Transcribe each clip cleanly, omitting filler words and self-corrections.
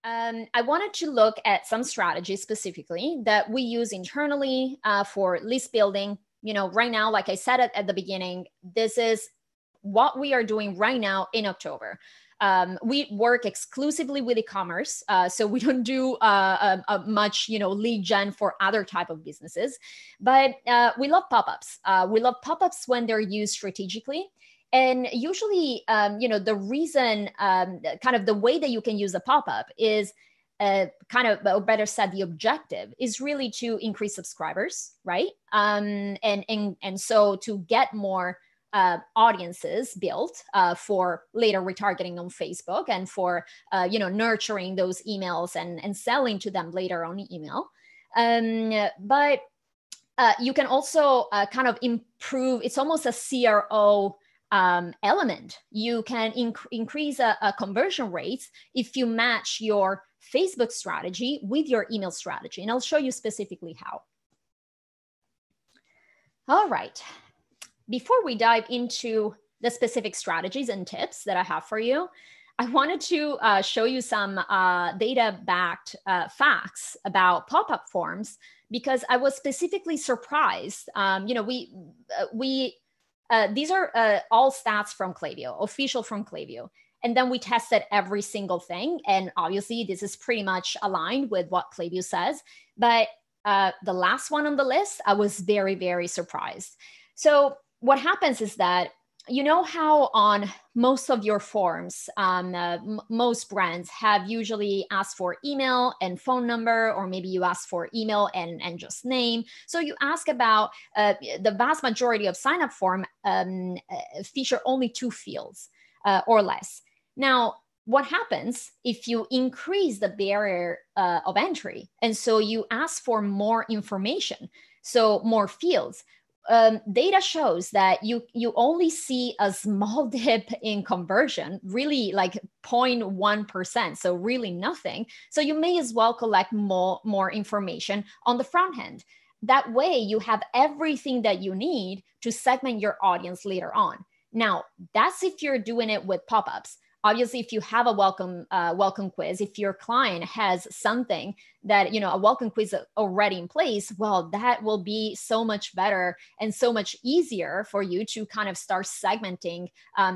I wanted to look at some strategies specifically that we use internally for list building. Right now, like I said at the beginning, this is what we are doing right now in October. We work exclusively with e-commerce, so we don't do much, lead gen for other type of businesses. But we love pop-ups. We love pop-ups when they're used strategically. And usually, the reason, kind of the way that you can use a pop-up is or better said, the objective is really to increase subscribers, right? And so to get more audiences built for later retargeting on Facebook and for nurturing those emails and selling to them later on email. But you can also kind of improve. It's almost a CRO element. You can increase a conversion rates if you match your Facebook strategy with your email strategy. And I'll show you specifically how. All right. Before we dive into the specific strategies and tips that I have for you, I wanted to show you some data-backed facts about pop-up forms, because I was specifically surprised. These are all stats from Klaviyo, official from Klaviyo. And then we tested every single thing. And obviously, this is pretty much aligned with what Klaviyo says. But the last one on the list, I was very, very surprised. So what happens is that, how on most of your forms, most brands have usually asked for email and phone number, or maybe you ask for email and just name. So you ask about the vast majority of sign up form feature only 2 fields or less. Now, what happens if you increase the barrier of entry? And so you ask for more information, so more fields. Data shows that you only see a small dip in conversion, really like 0.1%, so really nothing. So you may as well collect more information on the front end. That way you have everything that you need to segment your audience later on. Now, that's if you're doing it with pop-ups. Obviously, if you have a welcome quiz, if your client has something that, a welcome quiz already in place, well, that will be so much better and so much easier for you to kind of start segmenting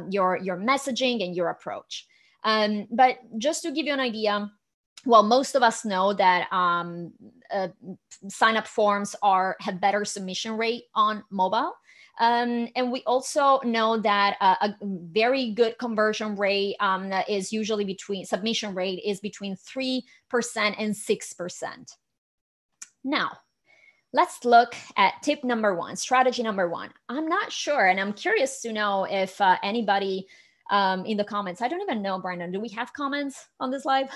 your messaging and your approach. But just to give you an idea, well, most of us know that sign up forms have better submission rate on mobile. And we also know that a very good conversion rate is usually submission rate is between 3% and 6%. Now, let's look at tip number 1, strategy number 1. I'm not sure, and I'm curious to know if anybody in the comments, I don't even know, Brandon, do we have comments on this live?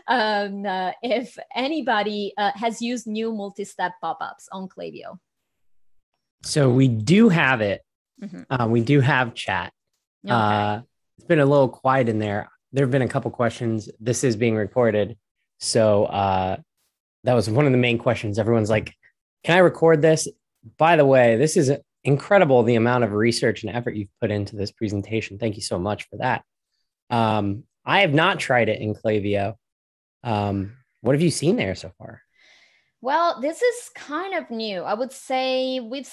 If anybody has used new multi-step pop-ups on Klaviyo. So we do have it. Mm-hmm. We do have chat. Okay. It's been a little quiet in there. There have been a couple questions. This is being recorded. So that was one of the main questions. Everyone's like, can I record this? By the way, this is incredible, the amount of research and effort you've put into this presentation. Thank you so much for that. I have not tried it in Klaviyo. What have you seen there so far? Well, this is kind of new. I would say we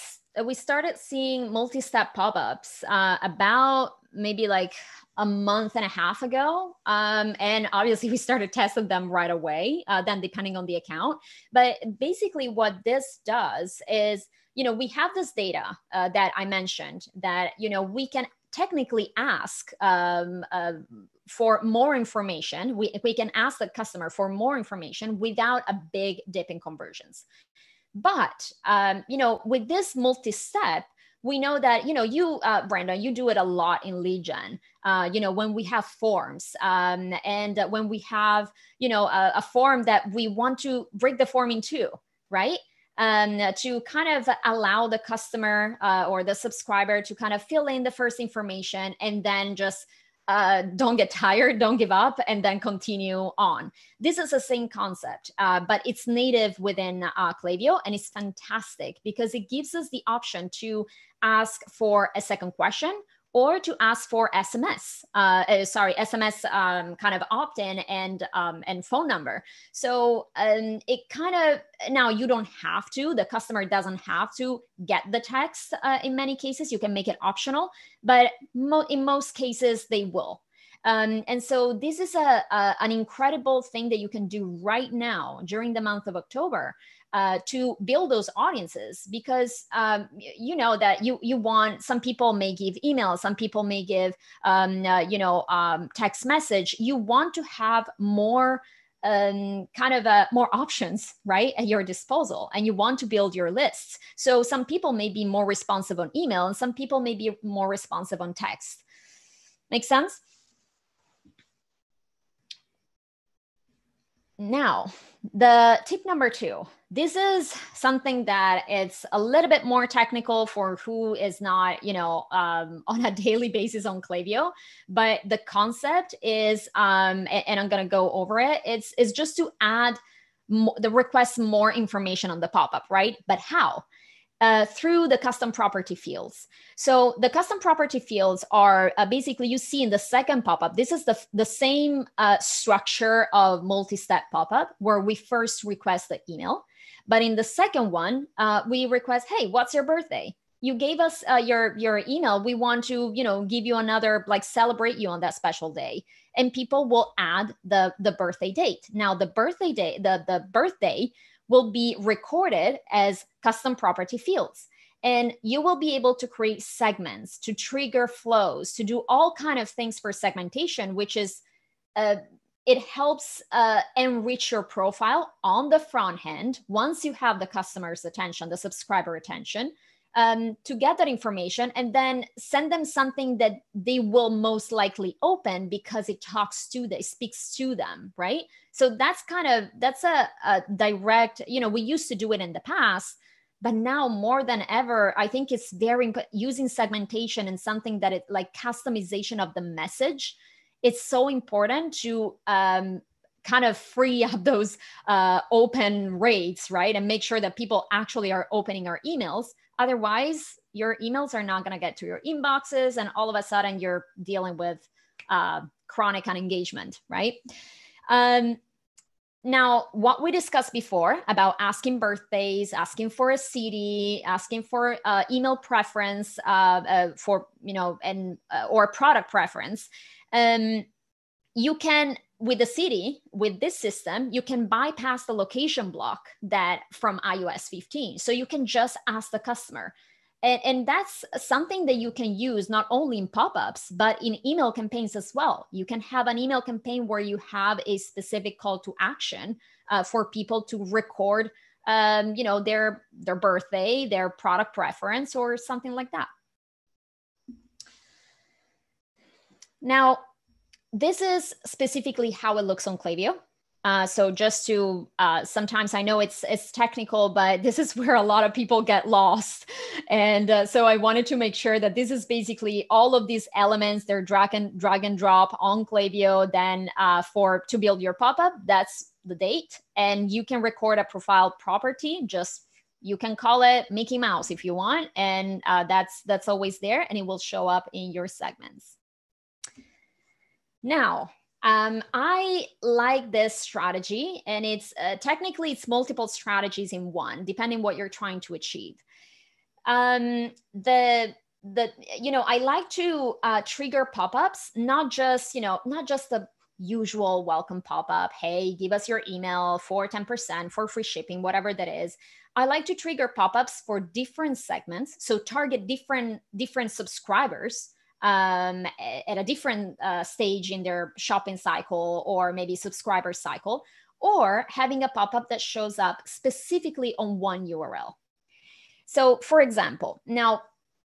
started seeing multi-step pop-ups about maybe like a month and a half ago. And obviously we started testing them right away, then depending on the account. But basically what this does is, we have this data that I mentioned that, we can technically ask for more information. We can ask the customer for more information without a big dip in conversions. But, with this multi-step, we know that, you, Brandon, you do it a lot in lead gen, when we have forms and when we have, a form that we want to break the form in 2, right? To kind of allow the customer or the subscriber to kind of fill in the first information and then just don't get tired, don't give up, and then continue on. This is the same concept, but it's native within Klaviyo, and it's fantastic because it gives us the option to ask for a second question or to ask for SMS, SMS kind of opt-in and phone number. So it kind of, now you don't have to, the customer doesn't have to get the text in many cases. You can make it optional, but in most cases they will. And so this is an incredible thing that you can do right now during the month of October to build those audiences, because you know that you want, some people may give email, some people may give text message. You want to have more more options, right, at your disposal, and you want to build your lists. So some people may be more responsive on email, and some people may be more responsive on text. Make sense? Now, the tip number 2, this is something that it's a little bit more technical for who is not, on a daily basis on Klaviyo, but the concept is, and I'm going to go over it, it's just to add the request more information on the pop-up, right? But how? Through the custom property fields. So the custom property fields are basically, you see in the second pop-up, this is the same structure of multi-step pop-up where we first request the email. But in the second one, we request, hey, what's your birthday? You gave us your email. We want to, give you another, celebrate you on that special day. And people will add the birthday date. Now the birthday date, the birthday will be recorded as custom property fields. And you will be able to create segments, to trigger flows, to do all kind of things for segmentation, which is, it helps enrich your profile on the front end once you have the customer's attention, the subscriber attention, to get that information and then send them something that they will most likely open because it speaks to them, right? So that's a direct, we used to do it in the past, but now more than ever, I think it's very, using segmentation and something that customization of the message, it's so important to kind of free up those open rates, right? And make sure that people actually are opening our emails. Otherwise, your emails are not going to get to your inboxes, and all of a sudden you're dealing with chronic unengagement, right? Now, what we discussed before about asking birthdays, asking for a city, asking for email preference for, or product preference, you can, with the city, with this system, you can bypass the location block that from iOS 15. So you can just ask the customer. And that's something that you can use not only in pop-ups, but in email campaigns as well. You can have an email campaign where you have a specific call to action for people to record, their birthday, their product preference, or something like that. Now, this is specifically how it looks on Klaviyo. So just to, sometimes I know it's technical, but this is where a lot of people get lost. And so I wanted to make sure that this is basically all of these elements, they're drag and drop on Klaviyo. Then to build your pop-up, that's the date. And you can record a profile property, you can call it Mickey Mouse if you want. And that's always there, and it will show up in your segments. Now, I like this strategy, and it's technically it's multiple strategies in one, depending what you're trying to achieve. I like to trigger pop-ups, not just the usual welcome pop-up. Hey, give us your email for 10%, for free shipping, whatever that is. I like to trigger pop-ups for different segments, so target different subscribers at a different stage in their shopping cycle, or maybe subscriber cycle, or having a pop-up that shows up specifically on one URL. So for example, now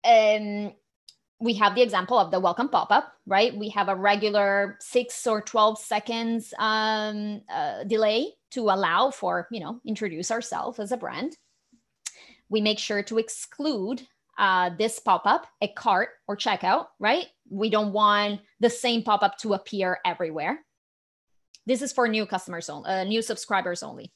we have the example of the welcome pop-up, right? We have a regular 6 or 12 seconds delay to allow for, introduce ourselves as a brand. We make sure to exclude this pop-up at cart or checkout, right? We don't want the same pop-up to appear everywhere. This is for new customers only, new subscribers only.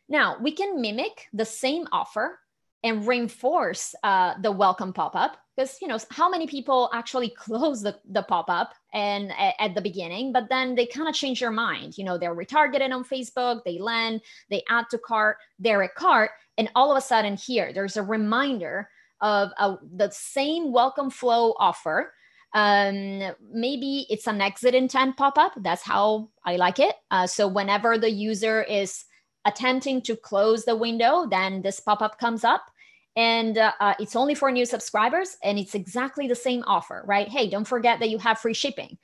Now, we can mimic the same offer and reinforce the welcome pop-up. Because, how many people actually close the pop-up and at the beginning, but then they kind of change their mind. They're retargeted on Facebook, they land, they add to cart, they're at cart, and all of a sudden here, there's a reminder of the same welcome flow offer. Maybe it's an exit intent pop-up. That's how I like it. So whenever the user is attempting to close the window, then this pop-up comes up. And it's only for new subscribers, and it's exactly the same offer, right? Hey, don't forget that you have free shipping.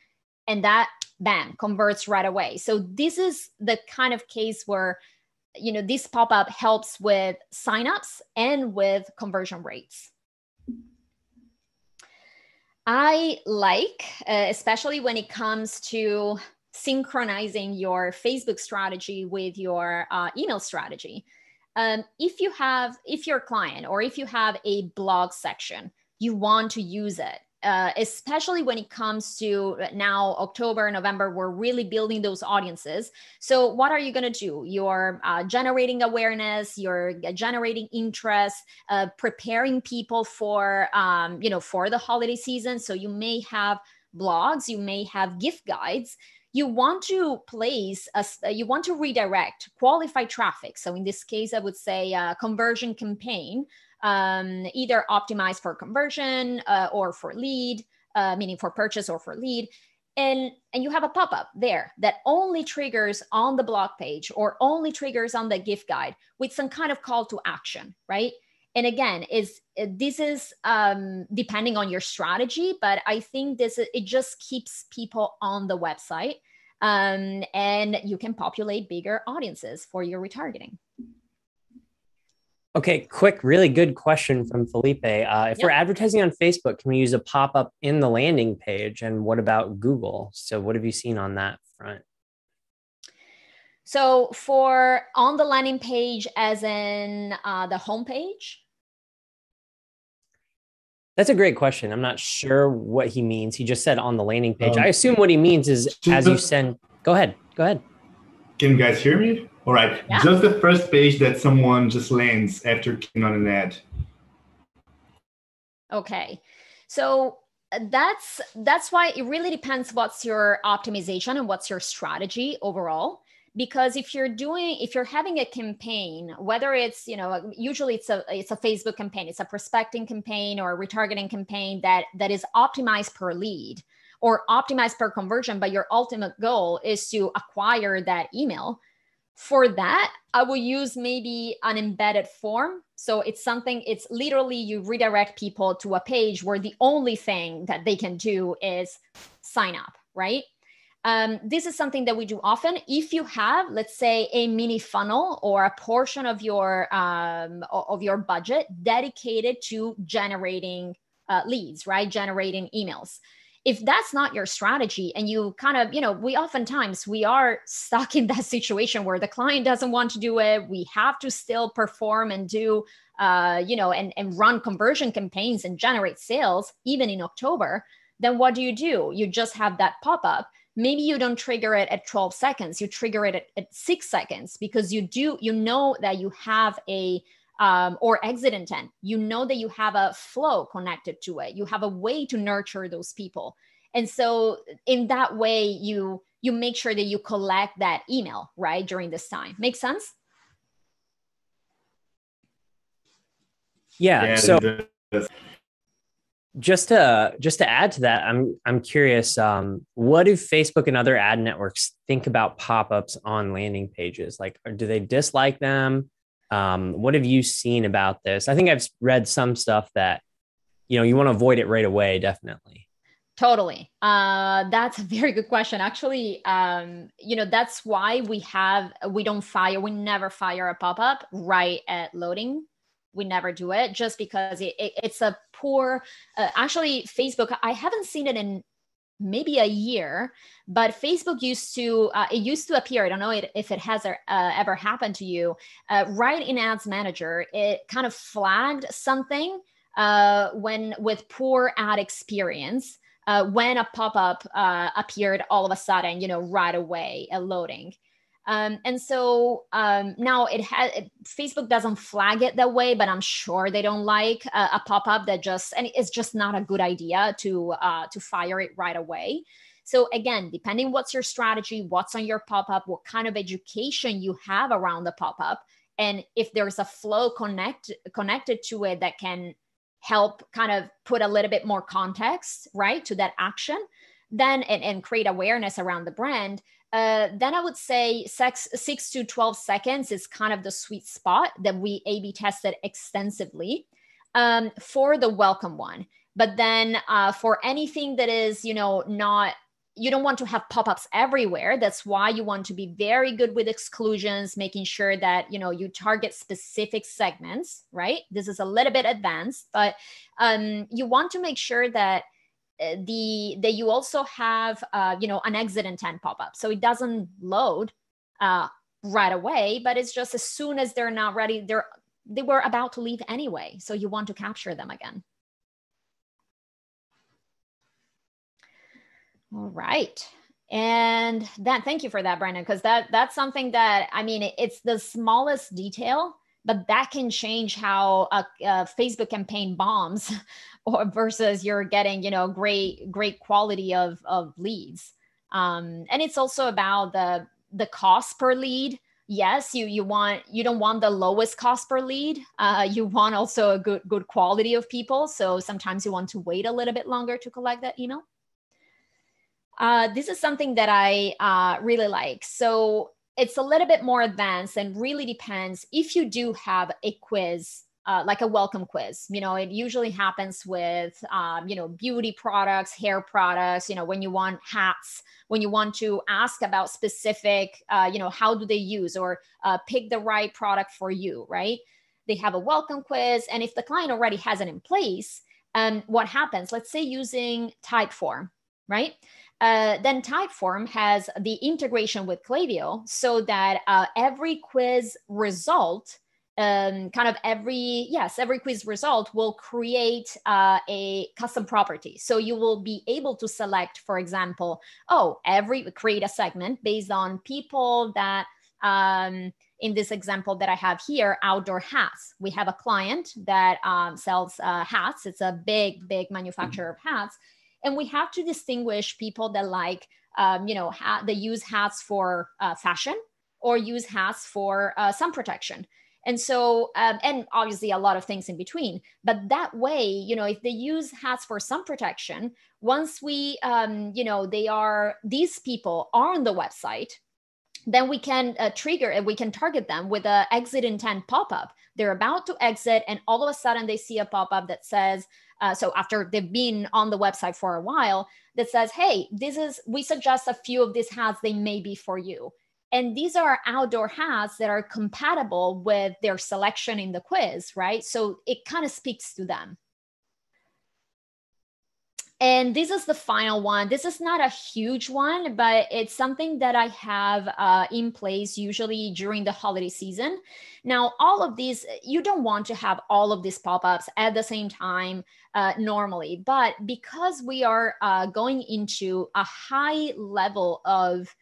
And that, bam, converts right away. So this is the kind of case where, this pop-up helps with signups and with conversion rates. I like, especially when it comes to synchronizing your Facebook strategy with your email strategy. If you're a client or if you have a blog section, you want to use it, especially when it comes to now October, November, we're really building those audiences. So what are you going to do? You're generating awareness, you're generating interest, preparing people for, for the holiday season. So you may have blogs, you may have gift guides. You want to you want to redirect qualified traffic. So in this case, I would say conversion campaign, either optimized for conversion or for lead, meaning for purchase or for lead. And you have a pop-up there that only triggers on the blog page or only triggers on the gift guide with some kind of call to action, right? And again, this is depending on your strategy, but I think it just keeps people on the website, and you can populate bigger audiences for your retargeting. Okay, quick, really good question from Felipe. If we're advertising on Facebook, can we use a pop-up in the landing page? And what about Google? So what have you seen on that front? So for on the landing page, as in the homepage? That's a great question. I'm not sure what he means. He just said on the landing page. I assume what he means is as you send. Go ahead. Can you guys hear me? All right. Yeah. Just the first page that someone just lands after clicking on an ad. Okay. So that's why it really depends what's your optimization and what's your strategy overall. Because if you're having a campaign, whether it's, usually it's a Facebook campaign, it's a prospecting campaign or a retargeting campaign that is optimized per lead or optimized per conversion, but your ultimate goal is to acquire that email. For that, I will use maybe an embedded form. So it's literally you redirect people to a page where the only thing that they can do is sign up, right? This is something that we do often. If you have, let's say, a mini funnel or a portion of your budget dedicated to generating leads, right? Generating emails. If that's not your strategy and you kind of, we are stuck in that situation where the client doesn't want to do it. We have to still perform and do, and run conversion campaigns and generate sales even in October. Then what do? You just have that pop-up. Maybe you don't trigger it at 12 seconds. You trigger it at 6 seconds because you know that you have or exit intent. You know that you have a flow connected to it. You have a way to nurture those people. And so in that way, you make sure that you collect that email, right, during this time. Make sense? Yeah. So just to add to that, I'm curious, what do Facebook and other ad networks think about pop-ups on landing pages? Like, do they dislike them? What have you seen about this? I think I've read some stuff that, you want to avoid it right away. Definitely. Totally. That's a very good question. Actually, that's why we never fire a pop-up right at loading. We never do it just because it's a poor, actually Facebook, I haven't seen it in maybe a year, but Facebook used to appear, I don't know if it has ever happened to you, right in Ads Manager, it kind of flagged something with poor ad experience when a pop-up appeared all of a sudden, right away at loading. And so now Facebook doesn't flag it that way, but I'm sure they don't like a pop-up that and it's just not a good idea to fire it right away. So again, depending what's your strategy, what's on your pop-up, what kind of education you have around the pop-up, and if there's a flow connected to it that can help kind of put a little bit more context, right, to that action, then and create awareness around the brand, then I would say 6 to 12 seconds is kind of the sweet spot that we A/B tested extensively for the welcome one. But then for anything that is, not, you don't want to have pop-ups everywhere. That's why you want to be very good with exclusions, making sure that, you target specific segments, right? This is a little bit advanced, but you want to make sure that that you also have, an exit intent pop-up. So it doesn't load right away, but it's just as soon as they're not ready, they were about to leave anyway. So you want to capture them again. All right. And thank you for that, Brandon, because that's something that, it's the smallest detail, but that can change how a Facebook campaign bombs or versus you're getting, great quality of leads. And it's also about the cost per lead. Yes, you don't want the lowest cost per lead. You want also a good quality of people. So sometimes you want to wait a little bit longer to collect that email. This is something that I really like. So it's a little bit more advanced and really depends if you do have a quiz, like a welcome quiz. It usually happens with, beauty products, hair products, when you want hats, when you want to ask about specific, how do they use or pick the right product for you, right? They have a welcome quiz. And if the client already has it in place, what happens? Let's say using Typeform, right? Then Typeform has the integration with Klaviyo so that every quiz result, every quiz result will create a custom property. So you will be able to select, for example, create a segment based on people that, in this example that I have here, outdoor hats. We have a client that sells hats. It's a big manufacturer of hats. And we have to distinguish people that like, they use hats for fashion or use hats for sun protection. And so, and obviously a lot of things in between. But that way, if they use hats for sun protection, once we, these people are on the website, then we can trigger and we can target them with an exit intent pop-up. They're about to exit and all of a sudden they see a pop-up that says, so after they've been on the website for a while, that says, hey, we suggest a few of these hats, they may be for you. And these are outdoor hats that are compatible with their selection in the quiz, right? So it kind of speaks to them. And this is the final one. This is not a huge one, but it's something that I have in place usually during the holiday season. Now, all of these, you don't want to have all of these pop-ups at the same time normally, but because we are going into a high level of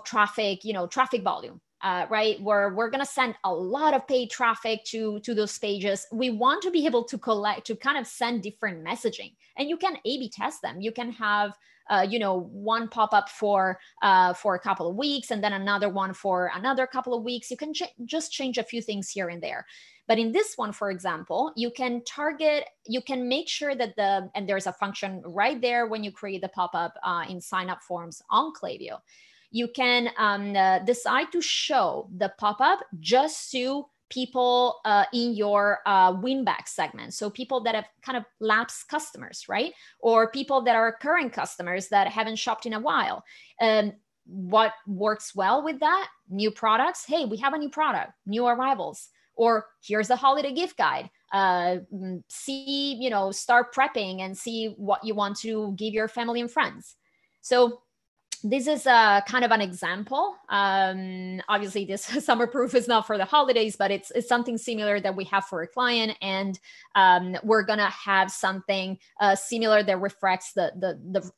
traffic, traffic volume, right? We're going to send a lot of paid traffic to those pages. We want to be able to kind of send different messaging, and you can A/B test them. You can have, one pop-up for a couple of weeks and then another one for another couple of weeks. You can just change a few things here and there. But in this one, for example, you can make sure that and there's a function right there when you create the pop-up in sign-up forms on Klaviyo. You can decide to show the pop-up just to people in your win-back segment. So people that have kind of lapsed customers, right? Or people that are current customers that haven't shopped in a while. What works well with that? New products. Hey, we have a new product, new arrivals. Or here's the holiday gift guide. Start prepping and see what you want to give your family and friends. So this is kind of an example. Obviously, this summer proof is not for the holidays, but it's something similar that we have for a client, and we're gonna have something similar that reflects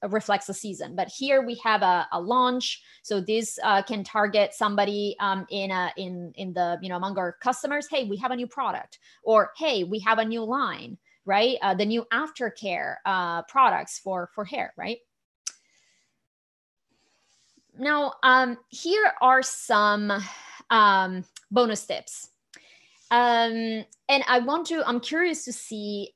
reflects the season. But here we have a launch, so this can target somebody in the among our customers. Hey, we have a new product, or hey, we have a new line, right? The new aftercare products for hair, right? Now, here are some bonus tips. And I'm curious to see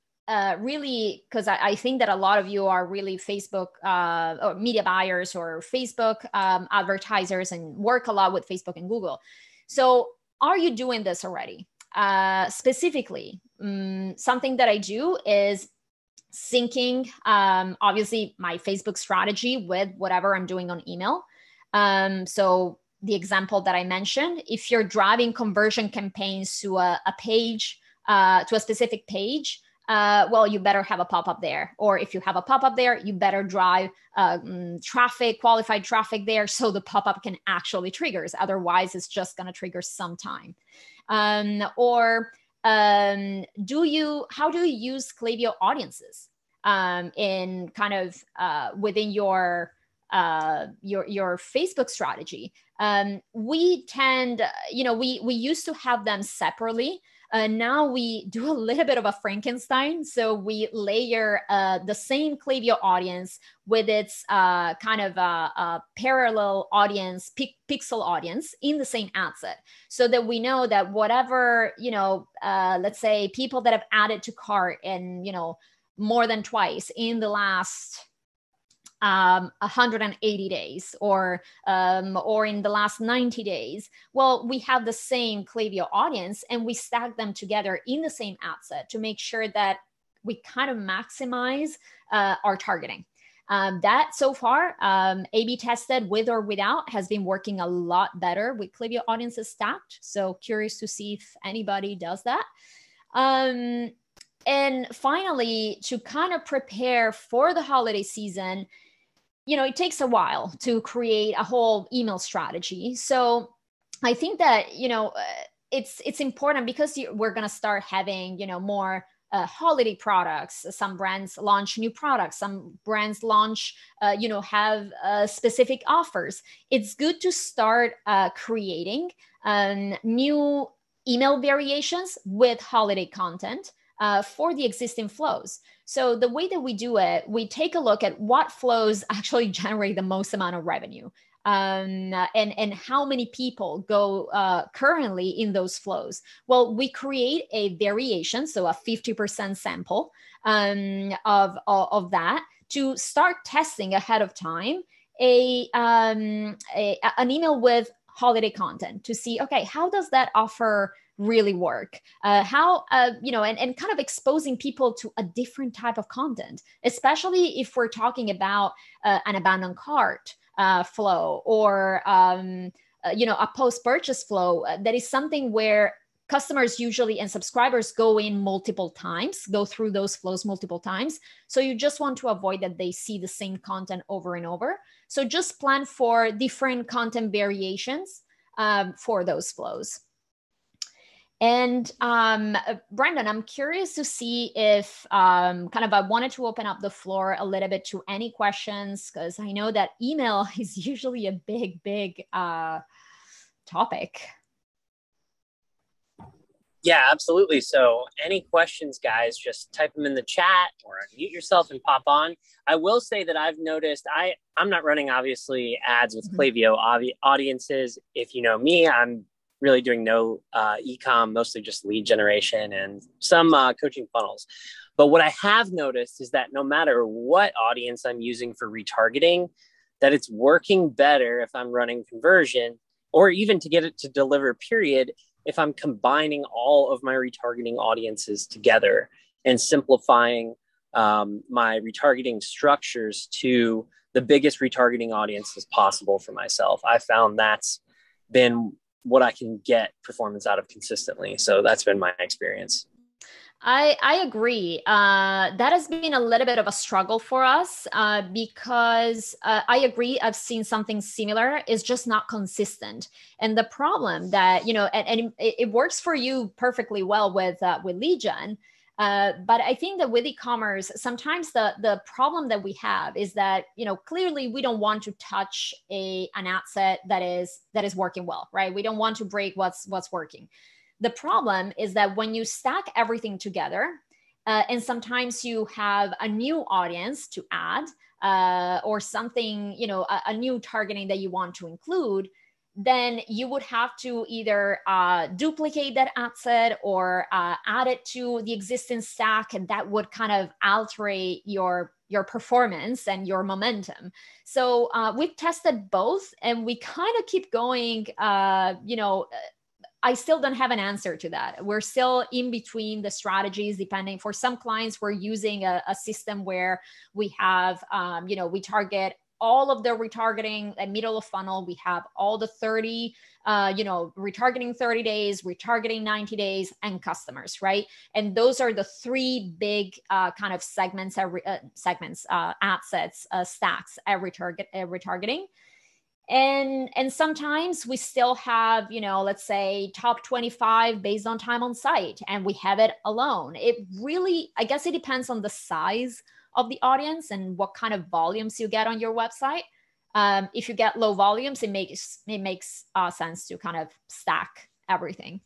really, because I think that a lot of you are really Facebook or media buyers or Facebook advertisers and work a lot with Facebook and Google. So are you doing this already? Specifically, something that I do is syncing, obviously, my Facebook strategy with whatever I'm doing on email. So the example that I mentioned, if you're driving conversion campaigns to a page, to a specific page, well, you better have a pop-up there. Or if you have a pop-up there, you better drive traffic, qualified traffic there, so the pop-up can actually trigger. Otherwise, it's just going to trigger sometime. How do you use Klaviyo audiences in kind of within your Facebook strategy? We tend, we used to have them separately. Now we do a little bit of a Frankenstein. So we layer the same Klaviyo audience with its kind of a parallel audience, pixel audience in the same ad set, so that we know that whatever, let's say people that have added to cart and, more than twice in the last 180 days or in the last 90 days, well, we have the same Klaviyo audience and we stack them together in the same ad set to make sure that we kind of maximize our targeting. That so far, A/B tested with or without, has been working a lot better with Klaviyo audiences stacked. So curious to see if anybody does that. And finally, to kind of prepare for the holiday season, it takes a while to create a whole email strategy. So I think that, it's important because we're going to start having, more holiday products. Some brands launch new products. Some brands launch, have specific offers. It's good to start creating new email variations with holiday content for the existing flows. So the way that we do it, we take a look at what flows actually generate the most amount of revenue, and how many people go currently in those flows. Well, we create a variation, so a 50% sample of that, to start testing ahead of time an email with holiday content to see, okay, how does that offer really work? And kind of exposing people to a different type of content, especially if we're talking about an abandoned cart flow or a post-purchase flow. That is something where customers usually and subscribers go through those flows multiple times. So you just want to avoid that they see the same content over and over. So just plan for different content variations for those flows. And Brandon, I'm curious to see if I wanted to open up the floor a little bit to any questions, because I know that email is usually a big topic. Yeah, absolutely. So any questions, guys, just type them in the chat or unmute yourself and pop on. I will say that I've noticed I'm not running, obviously, ads with Klaviyo audiences. If you know me, I'm really doing no eCom, mostly just lead generation and some coaching funnels. But what I have noticed is that no matter what audience I'm using for retargeting, that it's working better if I'm running conversion, or even to get it to deliver, period, if I'm combining all of my retargeting audiences together and simplifying my retargeting structures to the biggest retargeting audiences possible for myself. I found that's been what I can get performance out of consistently. So that's been my experience. I agree. That has been a little bit of a struggle for us because I agree. I've seen something similar. It's just not consistent. And the problem that, and it works for you perfectly well with lead gen. But I think that with e-commerce, sometimes the problem that we have is that, clearly we don't want to touch an ad set that is working well, right? We don't want to break what's working. The problem is that when you stack everything together, and sometimes you have a new audience to add, or something, a new targeting that you want to include, then you would have to either duplicate that ad set or add it to the existing stack, and that would kind of alter your performance and your momentum. So we've tested both, and we kind of keep going, I still don't have an answer to that. We're still in between the strategies, depending. For some clients, we're using a system where we have, we target all of the retargeting at middle of funnel. We have all the 30, retargeting 30 days, retargeting 90 days, and customers, right? And those are the three big kind of segments, ad sets, stacks at retargeting. And sometimes we still have, let's say top 25 based on time on site, and we have it alone. It really, I guess it depends on the size of the audience and what kind of volumes you get on your website. If you get low volumes, it makes sense to kind of stack everything.